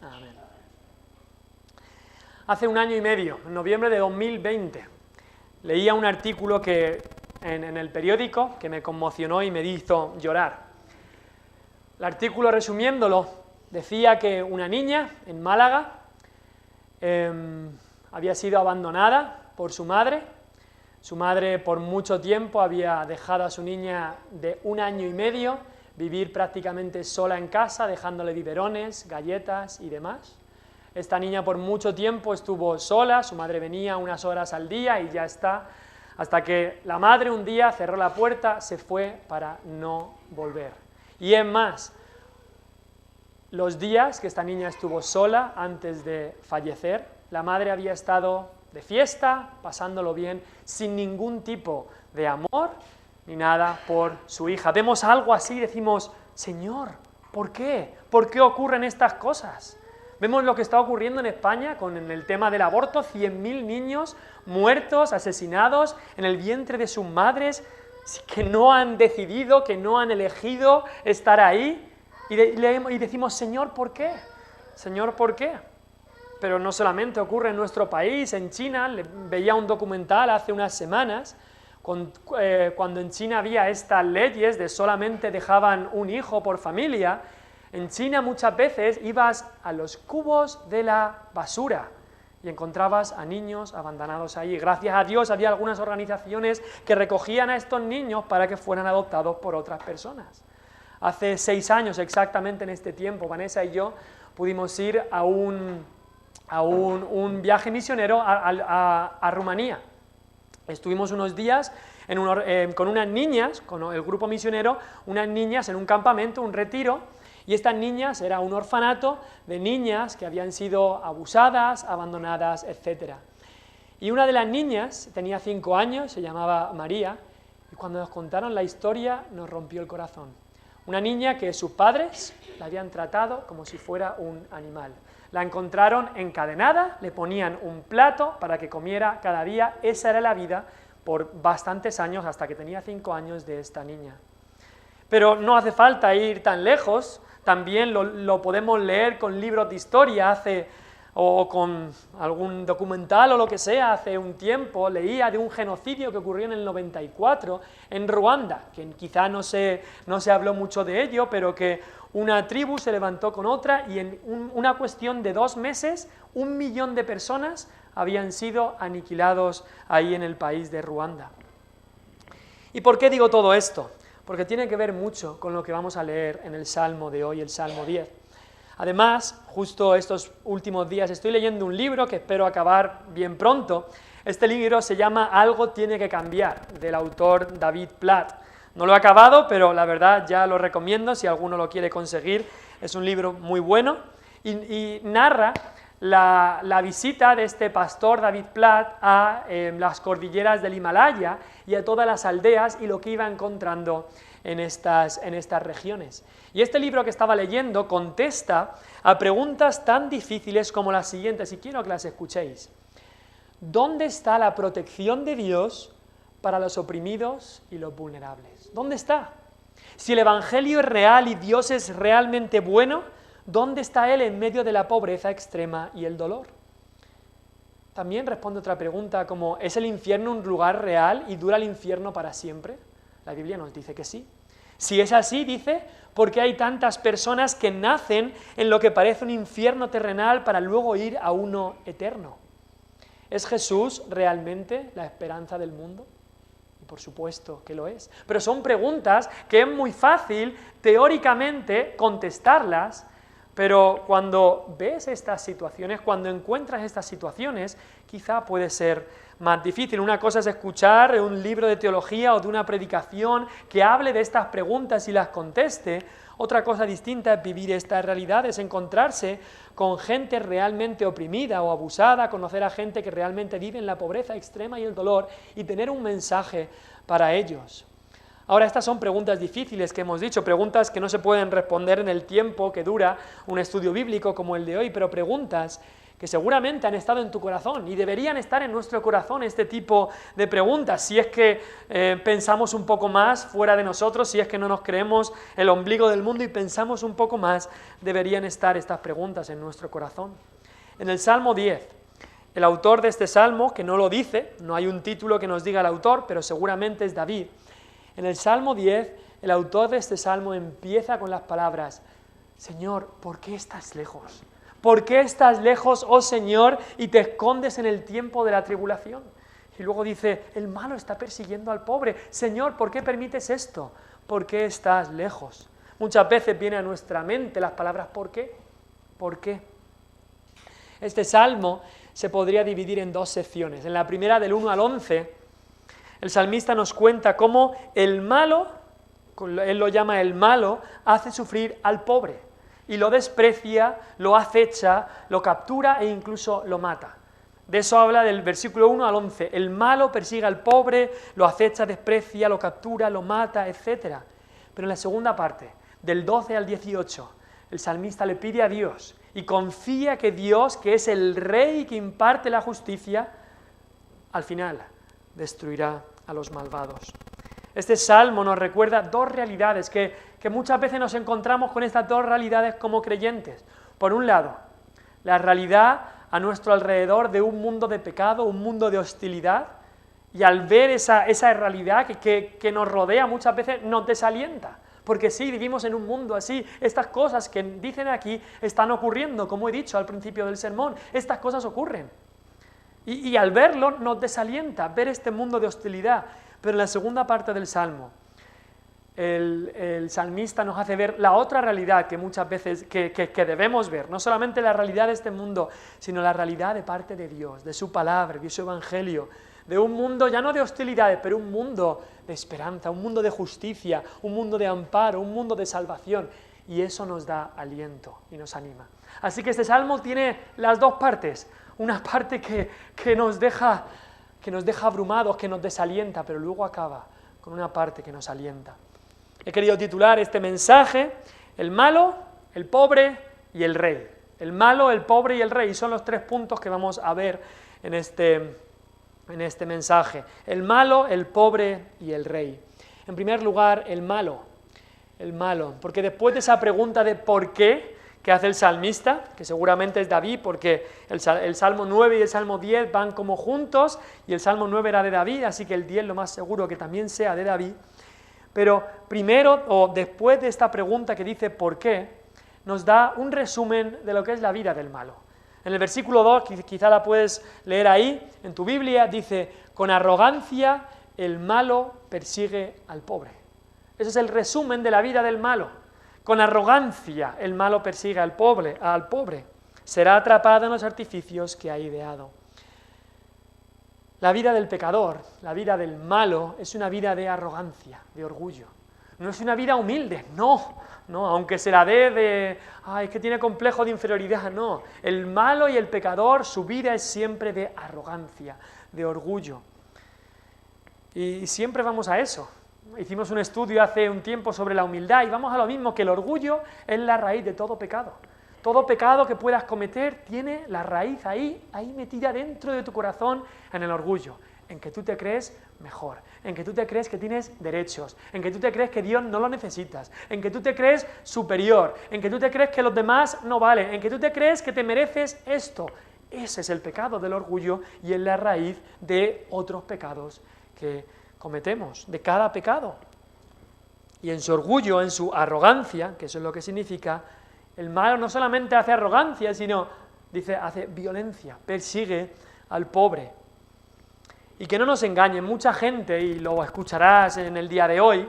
Amén. Hace 1 año y medio, en noviembre de 2020, leía un artículo en el periódico que me conmocionó y me hizo llorar. El artículo, resumiéndolo, decía que una niña en Málaga había sido abandonada por su madre. Su madre por mucho tiempo había dejado a su niña de 1 año y medio vivir prácticamente sola en casa, dejándole biberones, galletas y demás. Esta niña por mucho tiempo estuvo sola, su madre venía unas horas al día y ya está, hasta que la madre un día cerró la puerta, se fue para no volver. Y es más, los días que esta niña estuvo sola antes de fallecer, la madre había estado de fiesta, pasándolo bien, sin ningún tipo de amor ni nada por su hija. Vemos algo así y decimos, Señor, ¿por qué? ¿Por qué ocurren estas cosas? Vemos lo que está ocurriendo en España con el tema del aborto, 100.000 niños muertos, asesinados en el vientre de sus madres, que no han decidido, que no han elegido estar ahí, y decimos, Señor, ¿por qué? Señor, ¿por qué? Pero no solamente ocurre en nuestro país, en China, veía un documental hace unas semanas, cuando en China había estas leyes de solamente dejaban un hijo por familia. En China muchas veces ibas a los cubos de la basura y encontrabas a niños abandonados ahí. Gracias a Dios había algunas organizaciones que recogían a estos niños para que fueran adoptados por otras personas. Hace 6 años exactamente en este tiempo, Vanessa y yo pudimos ir a un viaje misionero a Rumanía. Estuvimos unos días con unas niñas, con el grupo misionero, unas niñas en un campamento, un retiro, y estas niñas era un orfanato de niñas que habían sido abusadas, abandonadas, etc. Y una de las niñas tenía 5 años, se llamaba María, y cuando nos contaron la historia nos rompió el corazón. Una niña que sus padres la habían tratado como si fuera un animal. La encontraron encadenada, le ponían un plato para que comiera cada día. Esa era la vida por bastantes años, hasta que tenía 5 años de esta niña. Pero no hace falta ir tan lejos, también lo podemos leer con libros de historia, o con algún documental o lo que sea. Hace un tiempo leía de un genocidio que ocurrió en el 94 en Ruanda, que quizá no se habló mucho de ello, pero que una tribu se levantó con otra y en una cuestión de 2 meses 1 millón de personas habían sido aniquilados ahí en el país de Ruanda. ¿Y por qué digo todo esto? Porque tiene que ver mucho con lo que vamos a leer en el Salmo de hoy, el Salmo 10. Además, justo estos últimos días estoy leyendo un libro que espero acabar bien pronto. Este libro se llama Algo tiene que cambiar, del autor David Platt. No lo he acabado, pero la verdad ya lo recomiendo si alguno lo quiere conseguir. Es un libro muy bueno y narra la visita de este pastor David Platt a las cordilleras del Himalaya y a todas las aldeas y lo que iba encontrando en estas regiones. Y este libro que estaba leyendo contesta a preguntas tan difíciles como las siguientes, y quiero que las escuchéis. ¿Dónde está la protección de Dios para los oprimidos y los vulnerables? ¿Dónde está? Si el Evangelio es real y Dios es realmente bueno, ¿dónde está Él en medio de la pobreza extrema y el dolor? También responde otra pregunta como, ¿es el infierno un lugar real y dura el infierno para siempre? La Biblia nos dice que sí. Si es así, dice, ¿por qué hay tantas personas que nacen en lo que parece un infierno terrenal para luego ir a uno eterno? ¿Es Jesús realmente la esperanza del mundo? Y por supuesto que lo es. Pero son preguntas que es muy fácil teóricamente contestarlas, pero cuando ves estas situaciones, cuando encuentras estas situaciones, quizá puede ser más difícil. Una cosa es escuchar un libro de teología o de una predicación que hable de estas preguntas y las conteste. Otra cosa distinta es vivir estas realidades, encontrarse con gente realmente oprimida o abusada, conocer a gente que realmente vive en la pobreza extrema y el dolor y tener un mensaje para ellos. Ahora, estas son preguntas difíciles que hemos dicho, preguntas que no se pueden responder en el tiempo que dura un estudio bíblico como el de hoy, pero preguntas que seguramente han estado en tu corazón y deberían estar en nuestro corazón este tipo de preguntas, si es que pensamos un poco más fuera de nosotros, si es que no nos creemos el ombligo del mundo y pensamos un poco más, deberían estar estas preguntas en nuestro corazón. En el Salmo 10, el autor de este Salmo, que no lo dice, no hay un título que nos diga el autor, pero seguramente es David. En el Salmo 10, el autor de este Salmo empieza con las palabras: Señor, ¿por qué estás lejos? ¿Por qué estás lejos, oh Señor, y te escondes en el tiempo de la tribulación? Y luego dice, el malo está persiguiendo al pobre. Señor, ¿por qué permites esto? ¿Por qué estás lejos? Muchas veces viene a nuestra mente las palabras ¿por qué? ¿Por qué? Este Salmo se podría dividir en dos secciones. En la primera, del 1 al 11, el salmista nos cuenta cómo el malo, él lo llama el malo, hace sufrir al pobre y lo desprecia, lo acecha, lo captura e incluso lo mata. De eso habla del versículo 1 al 11. El malo persigue al pobre, lo acecha, desprecia, lo captura, lo mata, etc. Pero en la segunda parte, del 12 al 18, el salmista le pide a Dios y confía que Dios, que es el Rey que imparte la justicia, al final destruirá a los malvados. Este salmo nos recuerda dos realidades que muchas veces nos encontramos con estas dos realidades como creyentes. Por un lado, la realidad a nuestro alrededor de un mundo de pecado, un mundo de hostilidad, y al ver esa realidad que nos rodea muchas veces nos desalienta, porque sí, vivimos en un mundo así, estas cosas que dicen aquí están ocurriendo, como he dicho al principio del sermón, estas cosas ocurren. Y al verlo nos desalienta, ver este mundo de hostilidad. Pero en la segunda parte del Salmo, el salmista nos hace ver la otra realidad que muchas veces que debemos ver, no solamente la realidad de este mundo, sino la realidad de parte de Dios, de su palabra, de su evangelio, de un mundo ya no de hostilidades, pero un mundo de esperanza, un mundo de justicia, un mundo de amparo, un mundo de salvación. Y eso nos da aliento y nos anima. Así que este Salmo tiene las dos partes. Una parte que nos deja abrumados, que nos desalienta, pero luego acaba con una parte que nos alienta. He querido titular este mensaje: el malo, el pobre y el rey. El malo, el pobre y el rey, son los tres puntos que vamos a ver en este mensaje. El malo, el pobre y el rey. En primer lugar, el malo, porque después de esa pregunta de ¿por qué?, que hace el salmista, que seguramente es David, porque el Salmo 9 y el Salmo 10 van como juntos, y el Salmo 9 era de David, así que el 10 lo más seguro que también sea de David. Pero primero, o después de esta pregunta que dice ¿por qué?, nos da un resumen de lo que es la vida del malo. En el versículo 2, quizá la puedes leer ahí, en tu Biblia, dice: con arrogancia el malo persigue al pobre. Ese es el resumen de la vida del malo. Con arrogancia el malo persigue al pobre, será atrapado en los artificios que ha ideado. La vida del pecador, la vida del malo, es una vida de arrogancia, de orgullo. No es una vida humilde, no, aunque se la dé de, es que tiene complejo de inferioridad, no. El malo y el pecador, su vida es siempre de arrogancia, de orgullo. Y siempre vamos a eso. Hicimos un estudio hace un tiempo sobre la humildad y vamos a lo mismo, que el orgullo es la raíz de todo pecado. Todo pecado que puedas cometer tiene la raíz ahí metida dentro de tu corazón, en el orgullo, en que tú te crees mejor, en que tú te crees que tienes derechos, en que tú te crees que Dios no lo necesitas, en que tú te crees superior, en que tú te crees que los demás no valen, en que tú te crees que te mereces esto. Ese es el pecado del orgullo y es la raíz de otros pecados que cometemos, de cada pecado. Y en su orgullo, en su arrogancia, que eso es lo que significa, el malo no solamente hace arrogancia, sino, dice, hace violencia, persigue al pobre. Y que no nos engañen, mucha gente, y lo escucharás en el día de hoy,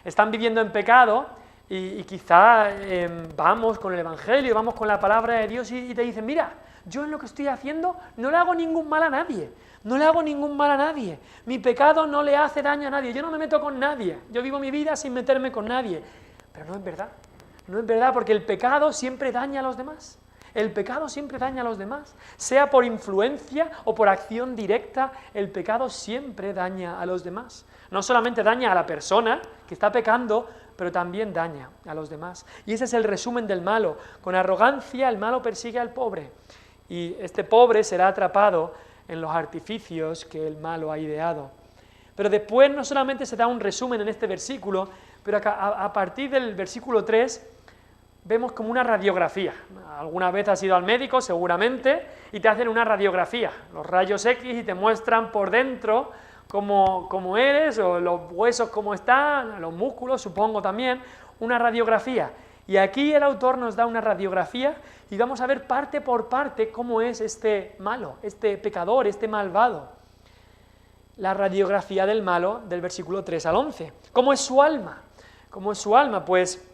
están viviendo en pecado y quizá vamos con el Evangelio, vamos con la palabra de Dios y te dicen: mira, yo en lo que estoy haciendo no le hago ningún mal a nadie, mi pecado no le hace daño a nadie, yo no me meto con nadie, yo vivo mi vida sin meterme con nadie. Pero no es verdad, porque el pecado siempre daña a los demás. El pecado siempre daña a los demás, sea por influencia o por acción directa, el pecado siempre daña a los demás. No solamente daña a la persona que está pecando, pero también daña a los demás. Y ese es el resumen del malo. Con arrogancia el malo persigue al pobre, y este pobre será atrapado en los artificios que el malo ha ideado. Pero después no solamente se da un resumen en este versículo, pero a partir del versículo 3 vemos como una radiografía. Alguna vez has ido al médico, seguramente, y te hacen una radiografía, los rayos X, y te muestran por dentro cómo eres, o los huesos cómo están, los músculos, supongo también, una radiografía. Y aquí el autor nos da una radiografía y vamos a ver parte por parte cómo es este malo, este pecador, este malvado. La radiografía del malo del versículo 3 al 11. ¿Cómo es su alma? ¿Cómo es su alma? Pues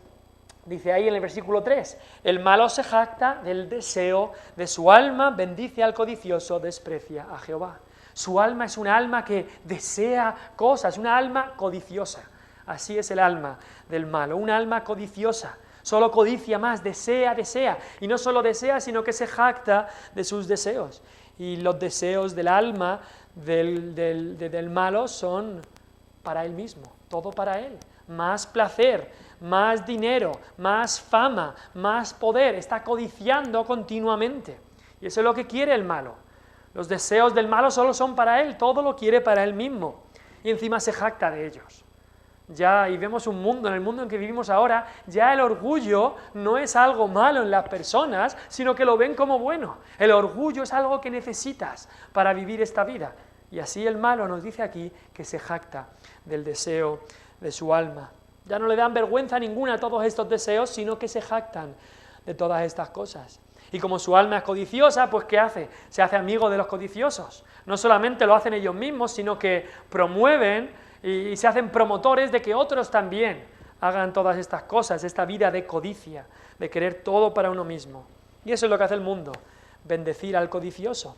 dice ahí en el versículo 3, el malo se jacta del deseo de su alma, bendice al codicioso, desprecia a Jehová. Su alma es una alma que desea cosas, una alma codiciosa. Así es el alma del malo, una alma codiciosa. Solo codicia más, desea, y no solo desea, sino que se jacta de sus deseos. Y los deseos del alma del malo son para él mismo, todo para él. Más placer, más dinero, más fama, más poder, está codiciando continuamente. Y eso es lo que quiere el malo. Los deseos del malo solo son para él, todo lo quiere para él mismo. Y encima se jacta de ellos. Ya, y vemos un mundo, en el mundo en que vivimos ahora, ya el orgullo no es algo malo en las personas, sino que lo ven como bueno. El orgullo es algo que necesitas para vivir esta vida. Y así el malo nos dice aquí que se jacta del deseo de su alma. Ya no le dan vergüenza ninguna a todos estos deseos, sino que se jactan de todas estas cosas. Y como su alma es codiciosa, pues ¿qué hace? Se hace amigo de los codiciosos. No solamente lo hacen ellos mismos, sino que promueven y se hacen promotores de que otros también hagan todas estas cosas, esta vida de codicia, de querer todo para uno mismo. Y eso es lo que hace el mundo, bendecir al codicioso.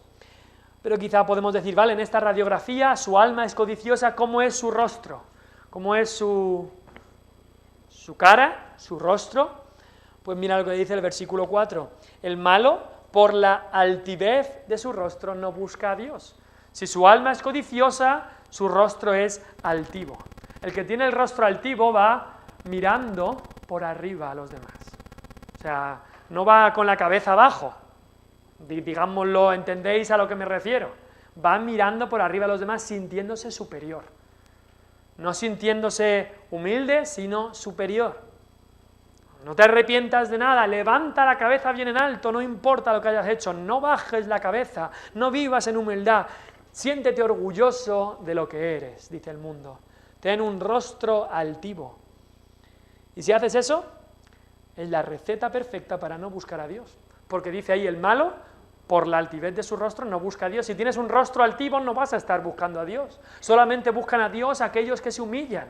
Pero quizá podemos decir, vale, en esta radiografía su alma es codiciosa, ¿cómo es su rostro? ¿Cómo es su cara, su rostro? Pues mira lo que dice el versículo 4. El malo, por la altivez de su rostro, no busca a Dios. Si su alma es codiciosa, su rostro es altivo. El que tiene el rostro altivo va mirando por arriba a los demás. O sea, no va con la cabeza abajo. Digámoslo, ¿entendéis a lo que me refiero? Va mirando por arriba a los demás sintiéndose superior. No sintiéndose humilde, sino superior. No te arrepientas de nada, levanta la cabeza bien en alto, no importa lo que hayas hecho, no bajes la cabeza, no vivas en humildad, siéntete orgulloso de lo que eres, dice el mundo. Ten un rostro altivo. Y si haces eso, es la receta perfecta para no buscar a Dios. Porque dice ahí el malo, por la altivez de su rostro no busca a Dios. Si tienes un rostro altivo no vas a estar buscando a Dios. Solamente buscan a Dios aquellos que se humillan.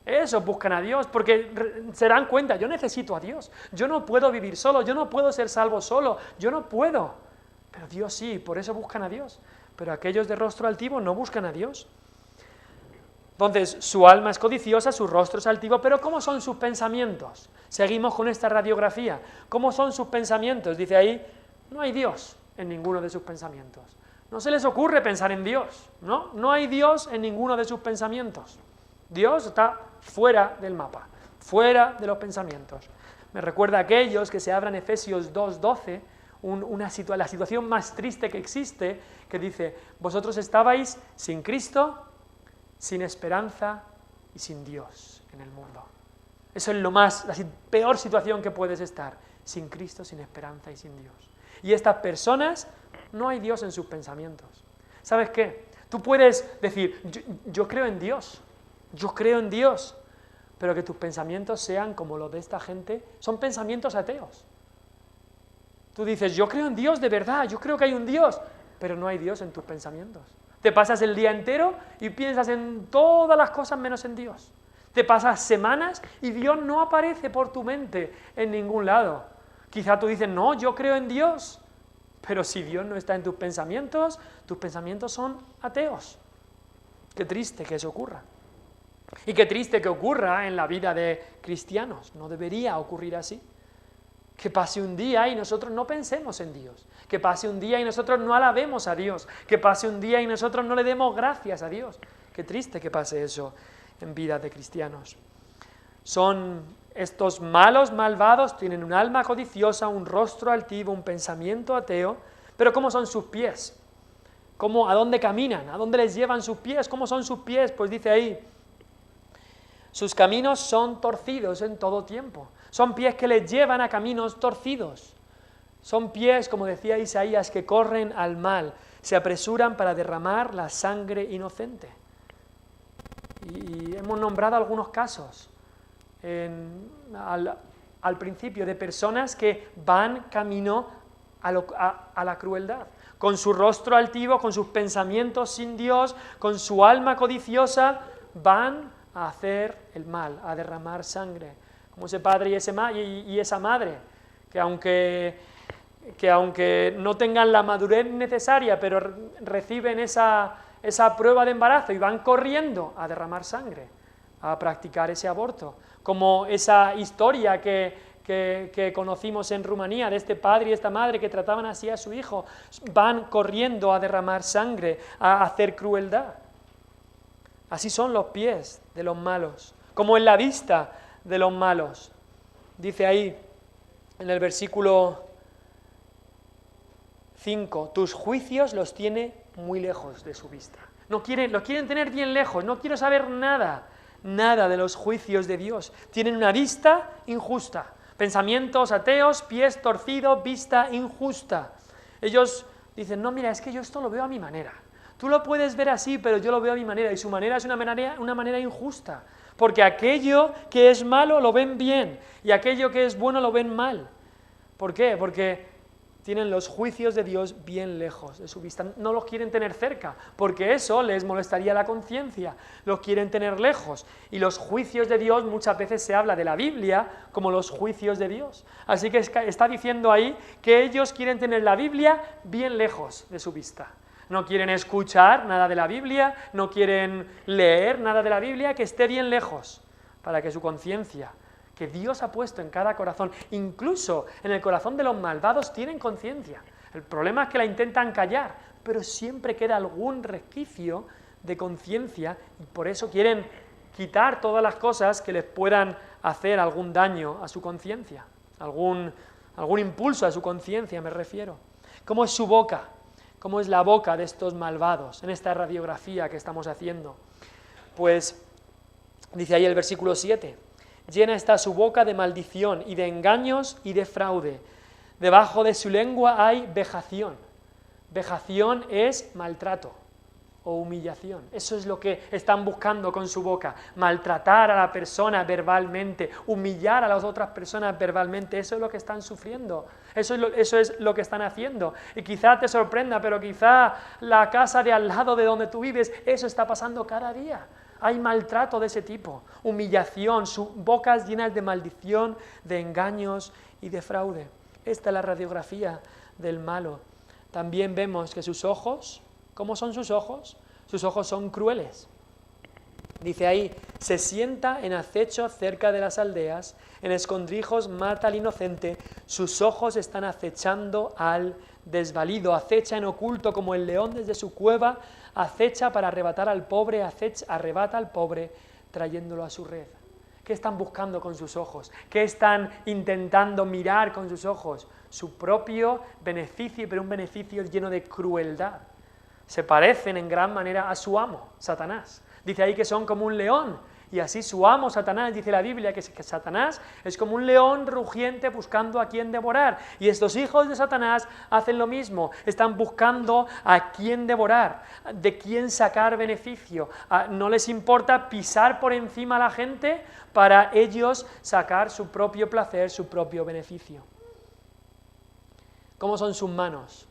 Eso buscan a Dios, porque se dan cuenta, yo necesito a Dios. Yo no puedo vivir solo, yo no puedo ser salvo solo, yo no puedo. Pero Dios sí, por eso buscan a Dios. Pero aquellos de rostro altivo no buscan a Dios. Entonces, su alma es codiciosa, su rostro es altivo, pero ¿cómo son sus pensamientos? Seguimos con esta radiografía. ¿Cómo son sus pensamientos? Dice ahí, no hay Dios en ninguno de sus pensamientos. No se les ocurre pensar en Dios, ¿no? No hay Dios en ninguno de sus pensamientos. Dios está fuera del mapa, fuera de los pensamientos. Me recuerda a aquellos que se abran Efesios 2:12, la situación más triste que existe, que dice, vosotros estabais sin Cristo, sin esperanza y sin Dios en el mundo. Eso es la peor situación que puedes estar, sin Cristo, sin esperanza y sin Dios. Y estas personas, no hay Dios en sus pensamientos. ¿Sabes qué? Tú puedes decir, yo creo en Dios, pero que tus pensamientos sean como los de esta gente, son pensamientos ateos. Tú dices, yo creo en Dios de verdad, yo creo que hay un Dios, pero no hay Dios en tus pensamientos. Te pasas el día entero y piensas en todas las cosas menos en Dios. Te pasas semanas y Dios no aparece por tu mente en ningún lado. Quizá tú dices, no, yo creo en Dios, pero si Dios no está en tus pensamientos son ateos. Qué triste que eso ocurra. Y qué triste que ocurra en la vida de cristianos. No debería ocurrir así. Que pase un día y nosotros no pensemos en Dios. Que pase un día y nosotros no alabemos a Dios. Que pase un día y nosotros no le demos gracias a Dios. Qué triste que pase eso en vida de cristianos. Son estos malos, malvados, tienen un alma codiciosa, un rostro altivo, un pensamiento ateo, pero ¿cómo son sus pies? ¿A dónde caminan? ¿A dónde les llevan sus pies? ¿Cómo son sus pies? Pues dice ahí, sus caminos son torcidos en todo tiempo. Son pies que les llevan a caminos torcidos. Son pies, como decía Isaías, que corren al mal, se apresuran para derramar la sangre inocente. Y hemos nombrado algunos casos al principio de personas que van camino a la crueldad, con su rostro altivo, con sus pensamientos sin Dios, con su alma codiciosa, van a hacer el mal, a derramar sangre, como ese padre y esa madre, que aunque no tengan la madurez necesaria, pero reciben esa prueba de embarazo y van corriendo a derramar sangre, a practicar ese aborto, como esa historia que conocimos en Rumanía, de este padre y esta madre que trataban así a su hijo, van corriendo a derramar sangre, a hacer crueldad. Así son los pies de los malos, como en la vista de los malos. Dice ahí, en el versículo 5, tus juicios los tiene muy lejos de su vista. Los quieren tener bien lejos, no quiero saber nada de los juicios de Dios. Tienen una vista injusta, pensamientos ateos, pies torcidos, vista injusta. Ellos dicen, no, mira, es que yo esto lo veo a mi manera. Tú lo puedes ver así, pero yo lo veo a mi manera, y su manera es una manera injusta, porque aquello que es malo lo ven bien, y aquello que es bueno lo ven mal. ¿Por qué? Porque tienen los juicios de Dios bien lejos de su vista, no los quieren tener cerca, porque eso les molestaría la conciencia, los quieren tener lejos, y los juicios de Dios muchas veces se habla de la Biblia como los juicios de Dios, así que está diciendo ahí que ellos quieren tener la Biblia bien lejos de su vista. No quieren escuchar nada de la Biblia, no quieren leer nada de la Biblia, que esté bien lejos, para que su conciencia, que Dios ha puesto en cada corazón, incluso en el corazón de los malvados, tienen conciencia. El problema es que la intentan callar, pero siempre queda algún resquicio de conciencia, y por eso quieren quitar todas las cosas que les puedan hacer algún daño a su conciencia, algún impulso a su conciencia, me refiero. ¿Cómo es su boca? ¿Cómo es la boca de estos malvados en esta radiografía que estamos haciendo? Pues dice ahí el versículo 7, llena está su boca de maldición y de engaños y de fraude. Debajo de su lengua hay vejación. Vejación es maltrato o humillación. Eso es lo que están buscando con su boca. Maltratar a la persona verbalmente, humillar a las otras personas verbalmente. Eso es lo que están sufriendo. Eso es lo que están haciendo. Y quizá te sorprenda, pero quizá la casa de al lado de donde tú vives, eso está pasando cada día. Hay maltrato de ese tipo, humillación, sus bocas llenas de maldición, de engaños y de fraude. Esta es la radiografía del malo. También vemos que sus ojos, ¿cómo son sus ojos? Sus ojos son crueles. Dice ahí, se sienta en acecho cerca de las aldeas, en escondrijos mata al inocente, sus ojos están acechando al desvalido, acecha en oculto como el león desde su cueva, acecha para arrebatar al pobre, arrebata al pobre trayéndolo a su red. ¿Qué están buscando con sus ojos? ¿Qué están intentando mirar con sus ojos? Su propio beneficio, pero un beneficio lleno de crueldad. Se parecen en gran manera a su amo, Satanás. Dice ahí que son como un león, y así su amo, Satanás, dice la Biblia, que Satanás es como un león rugiente buscando a quien devorar. Y estos hijos de Satanás hacen lo mismo, están buscando a quien devorar, de quién sacar beneficio. No les importa pisar por encima a la gente para ellos sacar su propio placer, su propio beneficio. ¿Cómo son sus manos?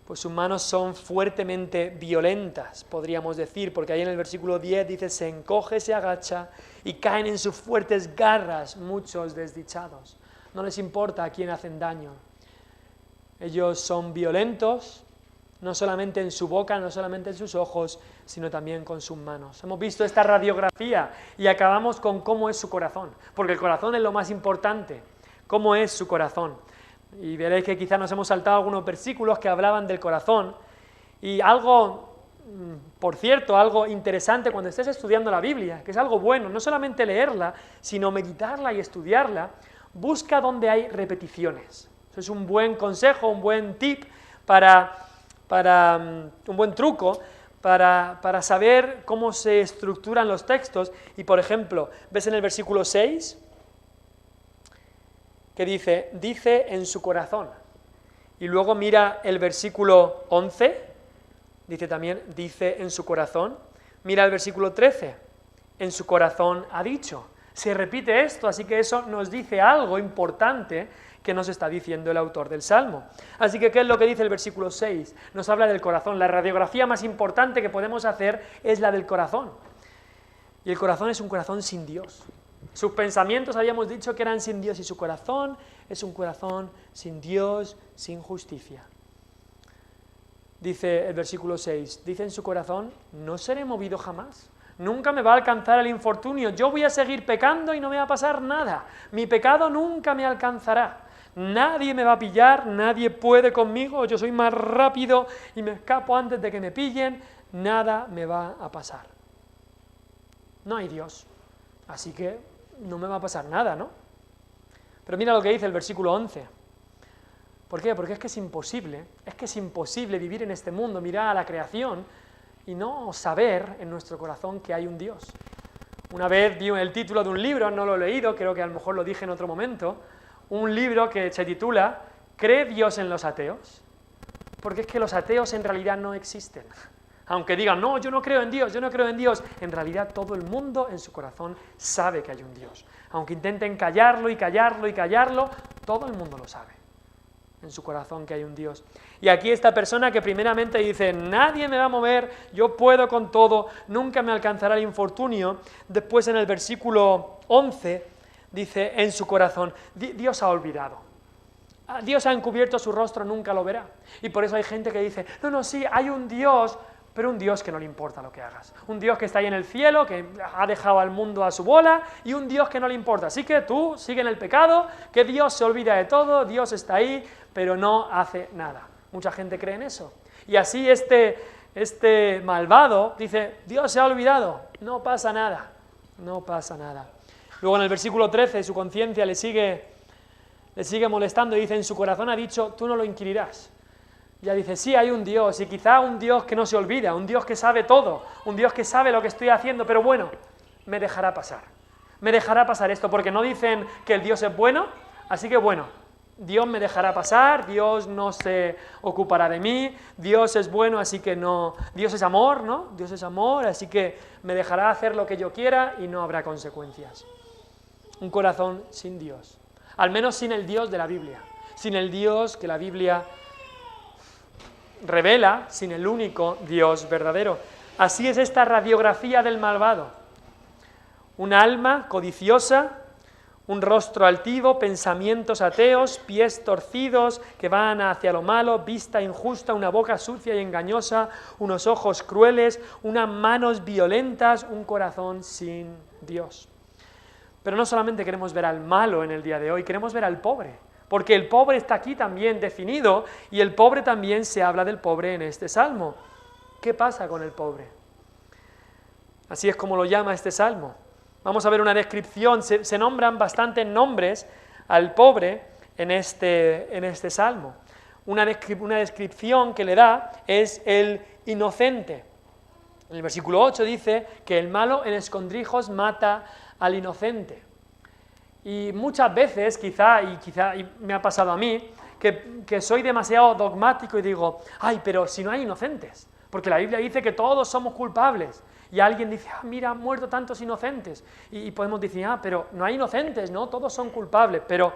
Pues sus manos son fuertemente violentas, podríamos decir, porque ahí en el versículo 10 dice, se encoge, se agacha y caen en sus fuertes garras muchos desdichados. No les importa a quién hacen daño. Ellos son violentos, no solamente en su boca, no solamente en sus ojos, sino también con sus manos. Hemos visto esta radiografía y acabamos con cómo es su corazón, porque el corazón es lo más importante. cómo es su corazón. Y veréis que quizás nos hemos saltado algunos versículos que hablaban del corazón. Y algo, por cierto, algo interesante cuando estés estudiando la Biblia, que es algo bueno, no solamente leerla, sino meditarla y estudiarla, busca donde hay repeticiones. Eso es un buen consejo, un buen tip un buen truco para saber cómo se estructuran los textos. Y, por ejemplo, ves en el versículo 6 que dice en su corazón. Y luego mira el versículo 11, dice en su corazón. Mira el versículo 13, en su corazón ha dicho. Se repite esto, así que eso nos dice algo importante que nos está diciendo el autor del Salmo. Así que, ¿qué es lo que dice el versículo 6? Nos habla del corazón. La radiografía más importante que podemos hacer es la del corazón. Y el corazón es un corazón sin Dios. Sus pensamientos habíamos dicho que eran sin Dios y su corazón es un corazón sin Dios, sin justicia. Dice el versículo 6, dice en su corazón, no seré movido jamás. Nunca me va a alcanzar el infortunio. Yo voy a seguir pecando y no me va a pasar nada. Mi pecado nunca me alcanzará. Nadie me va a pillar, nadie puede conmigo. Yo soy más rápido y me escapo antes de que me pillen. Nada me va a pasar. No hay Dios. Así que no me va a pasar nada, ¿no? Pero mira lo que dice el versículo 11. ¿Por qué? Porque es que es imposible vivir en este mundo, mirar a la creación y no saber en nuestro corazón que hay un Dios. Una vez vi el título de un libro, no lo he leído, creo que a lo mejor lo dije en otro momento, un libro que se titula ¿Cree Dios en los ateos? Porque es que los ateos en realidad no existen. Aunque digan, no, yo no creo en Dios, en realidad todo el mundo en su corazón sabe que hay un Dios. Aunque intenten callarlo, todo el mundo lo sabe en su corazón que hay un Dios. Y aquí esta persona que primeramente dice, nadie me va a mover, yo puedo con todo, nunca me alcanzará el infortunio. Después en el versículo 11 dice, en su corazón, Dios ha olvidado. Dios ha encubierto su rostro, nunca lo verá. Y por eso hay gente que dice, no, sí, hay un Dios, pero un Dios que no le importa lo que hagas. Un Dios que está ahí en el cielo, que ha dejado al mundo a su bola, y un Dios que no le importa. Así que tú sigue en el pecado, que Dios se olvida de todo, Dios está ahí, pero no hace nada. Mucha gente cree en eso. Y así este malvado dice, Dios se ha olvidado, no pasa nada. Luego en el versículo 13 su conciencia le sigue molestando y dice, en su corazón ha dicho, tú no lo inquirirás. Ya dice, sí, hay un Dios, y quizá un Dios que no se olvida, un Dios que sabe todo, un Dios que sabe lo que estoy haciendo, pero bueno, me dejará pasar esto, porque no dicen que el Dios es bueno, así que bueno, Dios me dejará pasar, Dios no se ocupará de mí, Dios es bueno, así que no, Dios es amor, ¿no? Dios es amor, así que me dejará hacer lo que yo quiera y no habrá consecuencias. Un corazón sin Dios, al menos sin el Dios de la Biblia, sin el Dios que la Biblia revela, sin el único Dios verdadero. Así es esta radiografía del malvado. Un alma codiciosa, un rostro altivo, pensamientos ateos, pies torcidos que van hacia lo malo, vista injusta, una boca sucia y engañosa, unos ojos crueles, unas manos violentas, un corazón sin Dios. Pero no solamente queremos ver al malo en el día de hoy, queremos ver al pobre. Porque el pobre está aquí también definido y el pobre también se habla del pobre en este salmo. ¿Qué pasa con el pobre? Así es como lo llama este salmo. Vamos a ver una descripción, se nombran bastantes nombres al pobre en este salmo. Una descripción que le da es el inocente. En el versículo 8 dice que el malo en escondrijos mata al inocente. Y muchas veces, quizá me ha pasado a mí, que soy demasiado dogmático y digo, ay, pero si no hay inocentes, porque la Biblia dice que todos somos culpables, y alguien dice, mira, han muerto tantos inocentes, y podemos decir, pero no hay inocentes, ¿no? Todos son culpables, pero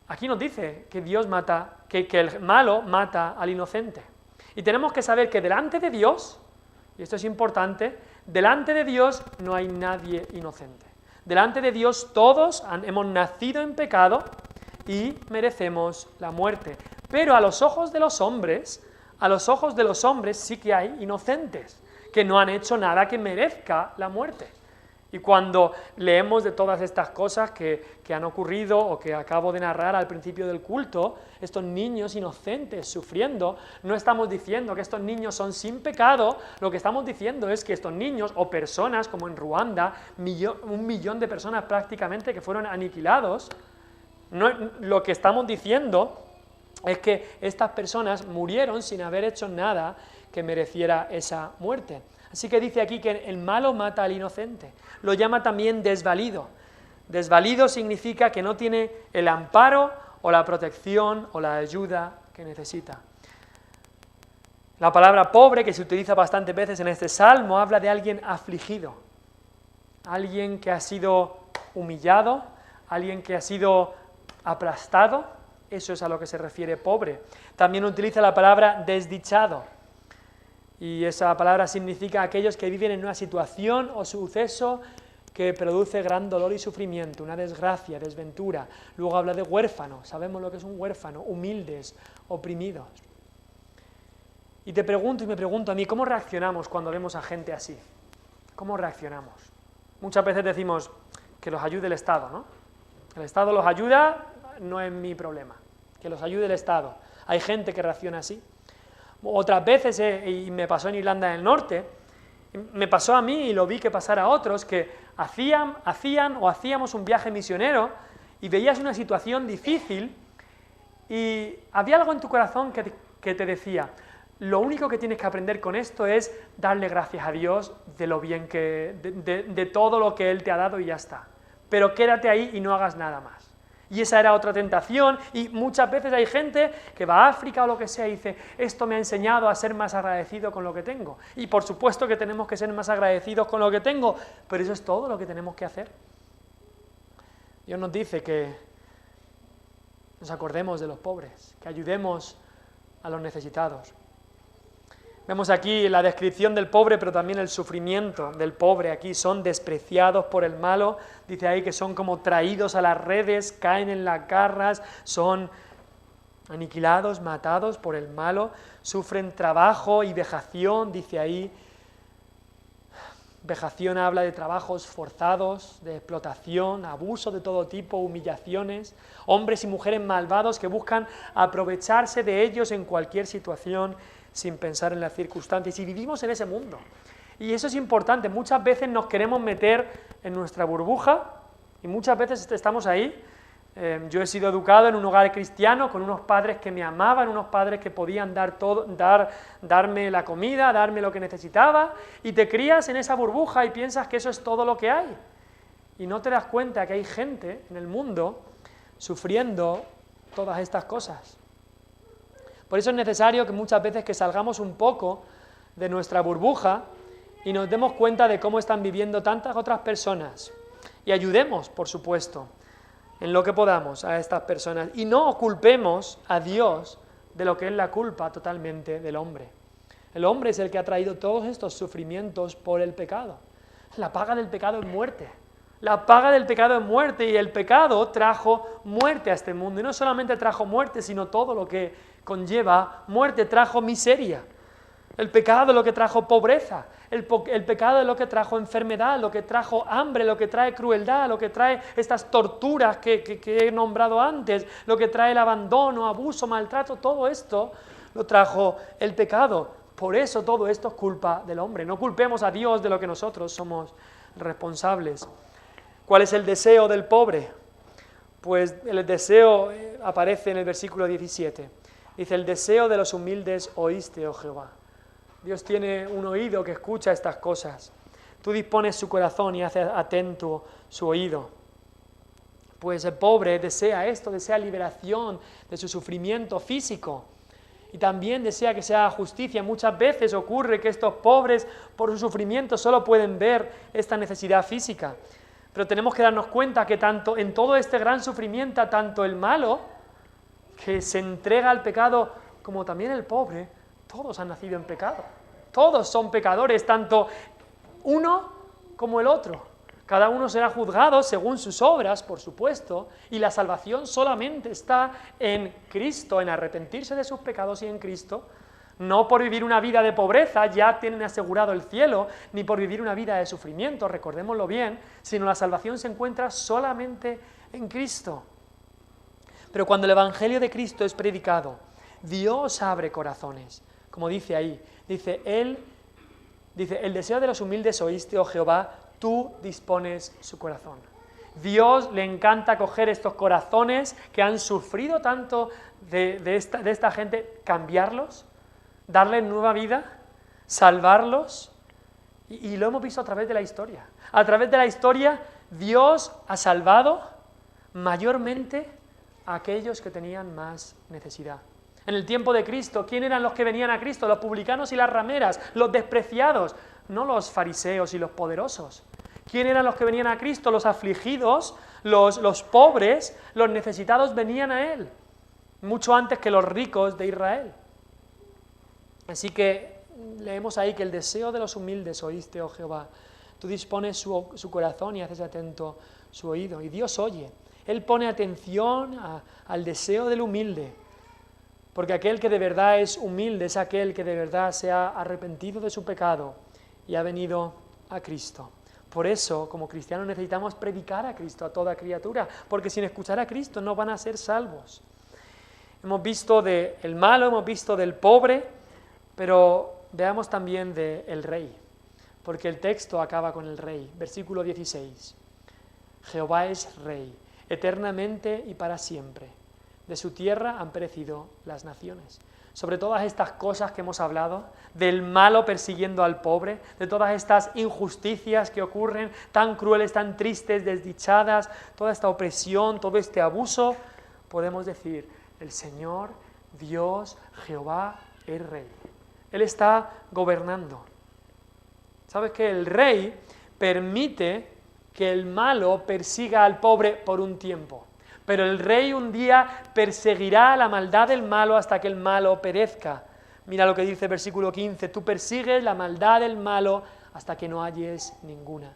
aquí nos dice que Dios mata, que el malo mata al inocente. Y tenemos que saber que delante de Dios, y esto es importante, delante de Dios no hay nadie inocente. Delante de Dios todos hemos nacido en pecado y merecemos la muerte. Pero a los ojos de los hombres sí que hay inocentes, que no han hecho nada que merezca la muerte. Y cuando leemos de todas estas cosas que han ocurrido o que acabo de narrar al principio del culto, estos niños inocentes sufriendo, no estamos diciendo que estos niños son sin pecado, lo que estamos diciendo es que estos niños o personas, como en Ruanda, 1.000.000 de personas prácticamente que fueron aniquilados, lo que estamos diciendo es que estas personas murieron sin haber hecho nada que mereciera esa muerte. Así que dice aquí que el malo mata al inocente. Lo llama también desvalido. Desvalido significa que no tiene el amparo o la protección o la ayuda que necesita. La palabra pobre, que se utiliza bastantes veces en este salmo, habla de alguien afligido, alguien que ha sido humillado, alguien que ha sido aplastado. Eso es a lo que se refiere pobre. También utiliza la palabra desdichado. Y esa palabra significa aquellos que viven en una situación o suceso que produce gran dolor y sufrimiento, una desgracia, desventura. Luego habla de huérfano, sabemos lo que es un huérfano, humildes, oprimidos. Y te pregunto y me pregunto a mí, ¿cómo reaccionamos cuando vemos a gente así? ¿Cómo reaccionamos? Muchas veces decimos que los ayude el Estado, ¿no? El Estado los ayuda, no es mi problema, que los ayude el Estado. Hay gente que reacciona así. Otras veces, y me pasó en Irlanda del Norte, me pasó a mí y lo vi que pasara a otros, que hacíamos un viaje misionero y veías una situación difícil y había algo en tu corazón que te decía, lo único que tienes que aprender con esto es darle gracias a Dios de lo bien de todo lo que Él te ha dado y ya está. Pero quédate ahí y no hagas nada más. Y esa era otra tentación, y muchas veces hay gente que va a África o lo que sea y dice, esto me ha enseñado a ser más agradecido con lo que tengo. Y por supuesto que tenemos que ser más agradecidos con lo que tengo, pero eso es todo lo que tenemos que hacer. Dios nos dice que nos acordemos de los pobres, que ayudemos a los necesitados. Vemos aquí la descripción del pobre, pero también el sufrimiento del pobre. Aquí son despreciados por el malo, dice ahí que son como traídos a las redes, caen en las garras, son aniquilados, matados por el malo, sufren trabajo y vejación, dice ahí. Vejación habla de trabajos forzados, de explotación, abuso de todo tipo, humillaciones, hombres y mujeres malvados que buscan aprovecharse de ellos en cualquier situación, sin pensar en las circunstancias, y vivimos en ese mundo. Y eso es importante, muchas veces nos queremos meter en nuestra burbuja, y muchas veces estamos ahí. Yo he sido educado en un hogar cristiano, con unos padres que me amaban, unos padres que podían darme la comida, darme lo que necesitaba, y te crías en esa burbuja y piensas que eso es todo lo que hay. Y no te das cuenta que hay gente en el mundo sufriendo todas estas cosas. Por eso es necesario que muchas veces que salgamos un poco de nuestra burbuja y nos demos cuenta de cómo están viviendo tantas otras personas y ayudemos, por supuesto, en lo que podamos a estas personas y no culpemos a Dios de lo que es la culpa totalmente del hombre. El hombre es el que ha traído todos estos sufrimientos por el pecado. La paga del pecado es muerte. La paga del pecado es muerte, y el pecado trajo muerte a este mundo. Y no solamente trajo muerte, sino todo lo que conlleva muerte, trajo miseria. El pecado es lo que trajo pobreza, el pecado es lo que trajo enfermedad, lo que trajo hambre, lo que trae crueldad, lo que trae estas torturas que he nombrado antes, lo que trae el abandono, abuso, maltrato, todo esto lo trajo el pecado. Por eso todo esto es culpa del hombre. No culpemos a Dios de lo que nosotros somos responsables. ¿Cuál es el deseo del pobre? Pues el deseo aparece en el versículo 17. Dice, el deseo de los humildes oíste, oh Jehová. Dios tiene un oído que escucha estas cosas. Tú dispones su corazón y haces atento su oído. Pues el pobre desea esto, desea liberación de su sufrimiento físico. Y también desea que se haga justicia. Muchas veces ocurre que estos pobres, por su sufrimiento, solo pueden ver esta necesidad física. Pero tenemos que darnos cuenta que tanto en todo este gran sufrimiento, tanto el malo, que se entrega al pecado, como también el pobre, todos han nacido en pecado. Todos son pecadores, tanto uno como el otro. Cada uno será juzgado según sus obras, por supuesto, y la salvación solamente está en Cristo, en arrepentirse de sus pecados y en Cristo. No por vivir una vida de pobreza ya tienen asegurado el cielo, ni por vivir una vida de sufrimiento, recordémoslo bien, sino la salvación se encuentra solamente en Cristo. Pero cuando el Evangelio de Cristo es predicado, Dios abre corazones, como dice ahí, dice, el deseo de los humildes oíste, oh Jehová, tú dispones su corazón. Dios le encanta coger estos corazones que han sufrido tanto de esta gente, cambiarlos, darles nueva vida, salvarlos, y lo hemos visto a través de la historia. A través de la historia, Dios ha salvado mayormente a aquellos que tenían más necesidad. En el tiempo de Cristo, ¿quién eran los que venían a Cristo? Los publicanos y las rameras, los despreciados, no los fariseos y los poderosos. ¿Quién eran los que venían a Cristo? Los afligidos, los pobres, los necesitados venían a Él, mucho antes que los ricos de Israel. Así que leemos ahí que el deseo de los humildes oíste, oh Jehová. Tú dispones su corazón y haces atento su oído. Y Dios oye. Él pone atención al deseo del humilde. Porque aquel que de verdad es humilde es aquel que de verdad se ha arrepentido de su pecado y ha venido a Cristo. Por eso, como cristianos, necesitamos predicar a Cristo a toda criatura, porque sin escuchar a Cristo no van a ser salvos. Hemos visto del malo, hemos visto del pobre, pero veamos también del rey, porque el texto acaba con el rey. Versículo 16. Jehová es rey, eternamente y para siempre. De su tierra han perecido las naciones. Sobre todas estas cosas que hemos hablado, del malo persiguiendo al pobre, de todas estas injusticias que ocurren, tan crueles, tan tristes, desdichadas, toda esta opresión, todo este abuso, podemos decir, el Señor, Dios, Jehová, es Rey. Él está gobernando. ¿Sabes qué? El Rey permite que el malo persiga al pobre por un tiempo. Pero el rey un día perseguirá la maldad del malo hasta que el malo perezca. Mira lo que dice el versículo 15, tú persigues la maldad del malo hasta que no halles ninguna.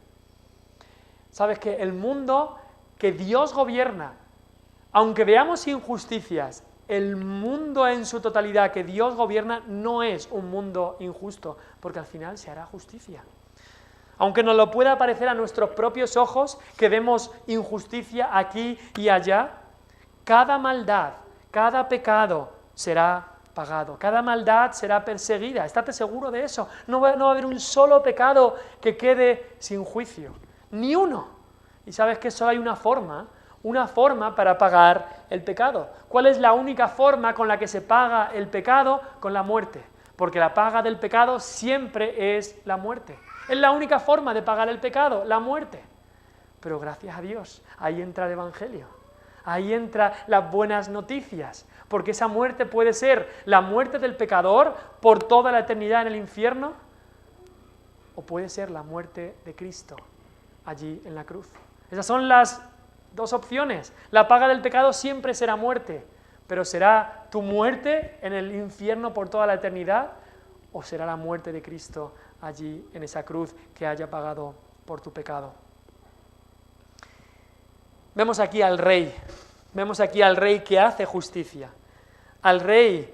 ¿Sabes qué? El mundo que Dios gobierna, aunque veamos injusticias, el mundo en su totalidad que Dios gobierna no es un mundo injusto, porque al final se hará justicia. Aunque nos lo pueda parecer a nuestros propios ojos, que vemos injusticia aquí y allá, cada maldad, cada pecado será pagado, cada maldad será perseguida, estate seguro de eso. No va a haber un solo pecado que quede sin juicio, ni uno. Y sabes que solo hay una forma para pagar el pecado. ¿Cuál es la única forma con la que se paga el pecado? Con la muerte, porque la paga del pecado siempre es la muerte. Es la única forma de pagar el pecado, la muerte. Pero gracias a Dios, ahí entra el Evangelio, ahí entran las buenas noticias, porque esa muerte puede ser la muerte del pecador por toda la eternidad en el infierno, o puede ser la muerte de Cristo allí en la cruz. Esas son las dos opciones. La paga del pecado siempre será muerte, pero ¿será tu muerte en el infierno por toda la eternidad? ¿O será la muerte de Cristo allí en esa cruz que haya pagado por tu pecado? Vemos aquí al Rey que hace justicia, al Rey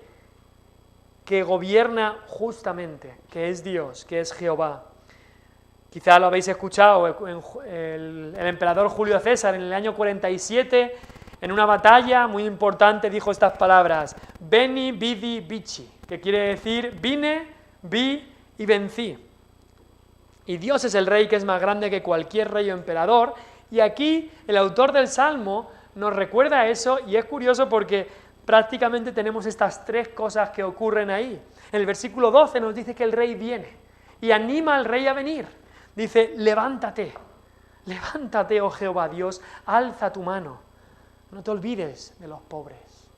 que gobierna justamente, que es Dios, que es Jehová. Quizá lo habéis escuchado, el emperador Julio César en el año 47, en una batalla muy importante, dijo estas palabras, Veni, vidi, vici, que quiere decir, vine, vi y vencí. Y Dios es el Rey que es más grande que cualquier rey o emperador, y aquí el autor del Salmo nos recuerda eso, y es curioso porque prácticamente tenemos estas tres cosas que ocurren ahí. En el versículo 12 nos dice que el Rey viene, y anima al Rey a venir. Dice, levántate, oh Jehová Dios, alza tu mano, no te olvides de los pobres.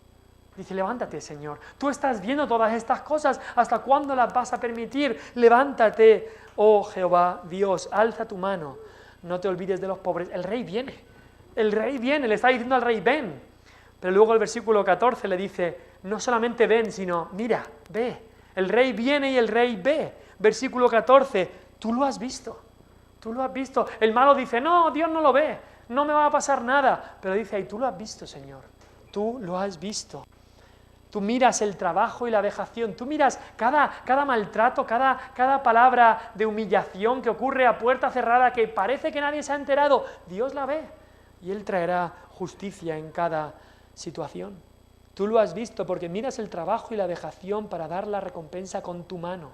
Dice, levántate, Señor, tú estás viendo todas estas cosas, ¿hasta cuándo las vas a permitir? Levántate, oh Jehová Dios, alza tu mano, no te olvides de los pobres. El Rey viene, le está diciendo al Rey, ven. Pero luego el versículo 14 le dice, no solamente ven, sino mira, ve. El Rey viene y el Rey ve. Versículo 14, tú lo has visto. El malo dice, no, Dios no lo ve, no me va a pasar nada. Pero dice, ay, tú lo has visto, Señor, tú lo has visto. tú miras el trabajo y la vejación, tú miras cada maltrato, cada palabra de humillación que ocurre a puerta cerrada, que parece que nadie se ha enterado, Dios la ve y Él traerá justicia en cada situación. Tú lo has visto porque miras el trabajo y la vejación para dar la recompensa con tu mano.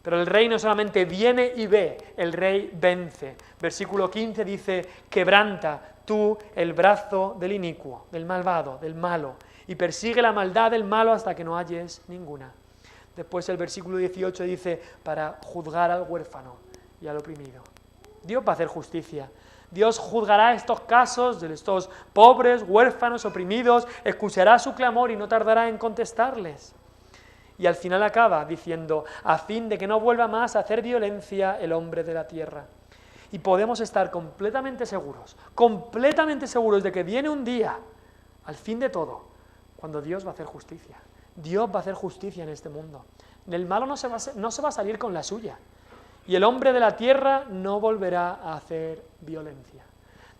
Pero el rey no solamente viene y ve, el rey vence. Versículo 15 dice, quebranta tú el brazo del inicuo, del malvado, del malo, y persigue la maldad del malo hasta que no halles ninguna. Después el versículo 18 dice, para juzgar al huérfano y al oprimido. Dios va a hacer justicia. Dios juzgará estos casos de estos pobres, huérfanos, oprimidos, escuchará su clamor y no tardará en contestarles. Y al final acaba diciendo, a fin de que no vuelva más a hacer violencia el hombre de la tierra. Y podemos estar completamente seguros de que viene un día, al fin de todo, cuando Dios va a hacer justicia. Dios va a hacer justicia en este mundo. El malo no se va a salir con la suya. Y el hombre de la tierra no volverá a hacer violencia.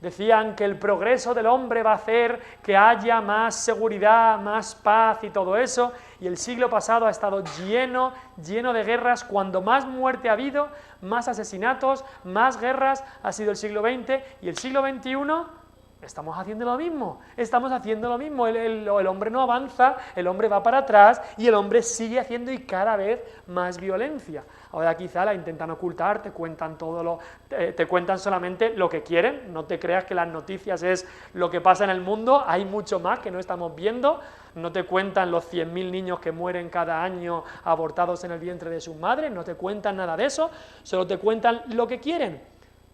Decían que el progreso del hombre va a hacer que haya más seguridad, más paz y todo eso, y el siglo pasado ha estado lleno de guerras. Cuando más muerte ha habido, más asesinatos, más guerras ha sido el siglo XX, y el siglo XXI estamos haciendo lo mismo, el hombre no avanza, el hombre va para atrás y el hombre sigue haciendo y cada vez más violencia. Ahora quizá la intentan ocultar, te cuentan te cuentan solamente lo que quieren, no te creas que las noticias es lo que pasa en el mundo, hay mucho más que no estamos viendo, no te cuentan los 100.000 niños que mueren cada año abortados en el vientre de sus madres, no te cuentan nada de eso, solo te cuentan lo que quieren,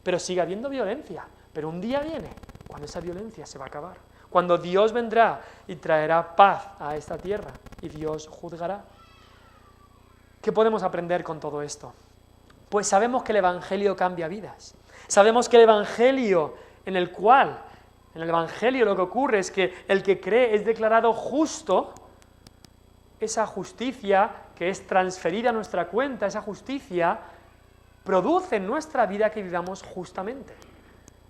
pero sigue habiendo violencia, pero un día viene cuando esa violencia se va a acabar, cuando Dios vendrá y traerá paz a esta tierra y Dios juzgará. ¿Qué podemos aprender con todo esto? Pues sabemos que el Evangelio cambia vidas. Sabemos que el Evangelio en el Evangelio lo que ocurre es que el que cree es declarado justo, esa justicia que es transferida a nuestra cuenta, esa justicia produce en nuestra vida que vivamos justamente.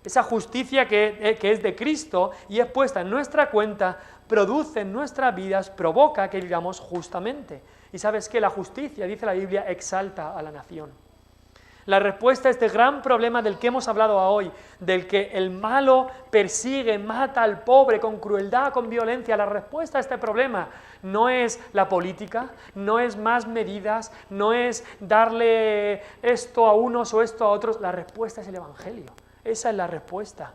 Esa justicia que es de Cristo y es puesta en nuestra cuenta, produce en nuestras vidas, provoca que vivamos justamente. Y sabes que la justicia, dice la Biblia, exalta a la nación. La respuesta a este gran problema del que hemos hablado hoy, del que el malo persigue, mata al pobre con crueldad, con violencia, la respuesta a este problema no es la política, no es más medidas, no es darle esto a unos o esto a otros, la respuesta es el Evangelio. Esa es la respuesta.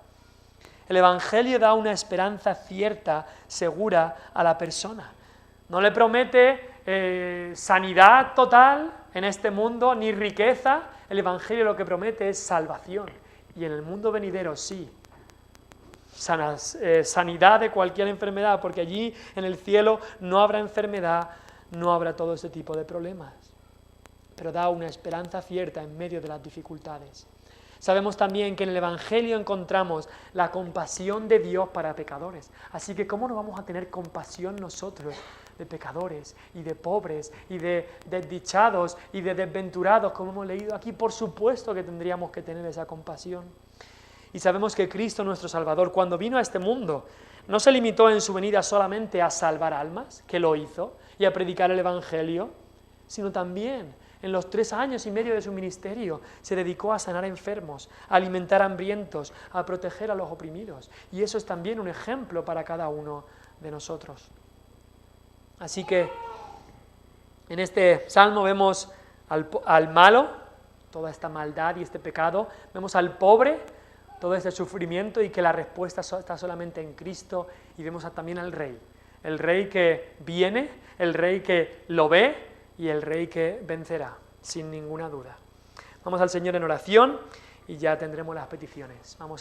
El Evangelio da una esperanza cierta, segura a la persona. No le promete sanidad total en este mundo, ni riqueza. El Evangelio lo que promete es salvación. Y en el mundo venidero sí. Sanidad de cualquier enfermedad, porque allí en el cielo no habrá enfermedad, no habrá todo ese tipo de problemas. Pero da una esperanza cierta en medio de las dificultades. Sabemos también que en el Evangelio encontramos la compasión de Dios para pecadores. Así que ¿cómo no vamos a tener compasión nosotros de pecadores y de pobres y de desdichados y de desventurados, como hemos leído aquí? Por supuesto que tendríamos que tener esa compasión. Y sabemos que Cristo, nuestro Salvador, cuando vino a este mundo, no se limitó en su venida solamente a salvar almas, que lo hizo, y a predicar el Evangelio, sino también en los 3 años y medio de su ministerio se dedicó a sanar enfermos, a alimentar hambrientos, a proteger a los oprimidos. Y eso es también un ejemplo para cada uno de nosotros. Así que en este salmo vemos al malo, toda esta maldad y este pecado, vemos al pobre, todo este sufrimiento y que la respuesta está solamente en Cristo, y vemos también al Rey. El Rey que viene, el Rey que lo ve, y el Rey que vencerá, sin ninguna duda. Vamos al Señor en oración y ya tendremos las peticiones. Vamos a